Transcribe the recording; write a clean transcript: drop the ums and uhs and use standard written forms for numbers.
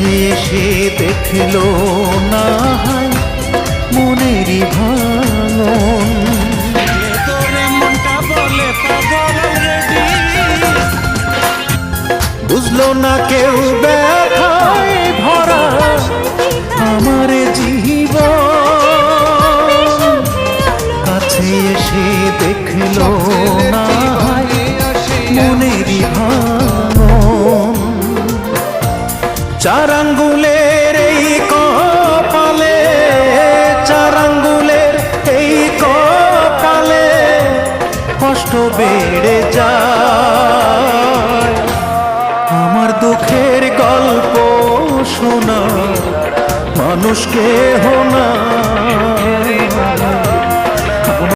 এসে দেখলো না হয় মনেরই ভাঙন। বুঝলো না কেউ ব্যথায় ভরা আমার জীবন। কাছে এসে দেখলো না হয় মনেরই ভাঙন। চার আঙ্গুলের এই কপালে, চার আঙ্গুলের এই কপালে কষ্ট বেড়ে যায়। আমার দুঃখের গল্প শোনা মানুষ কেহ না।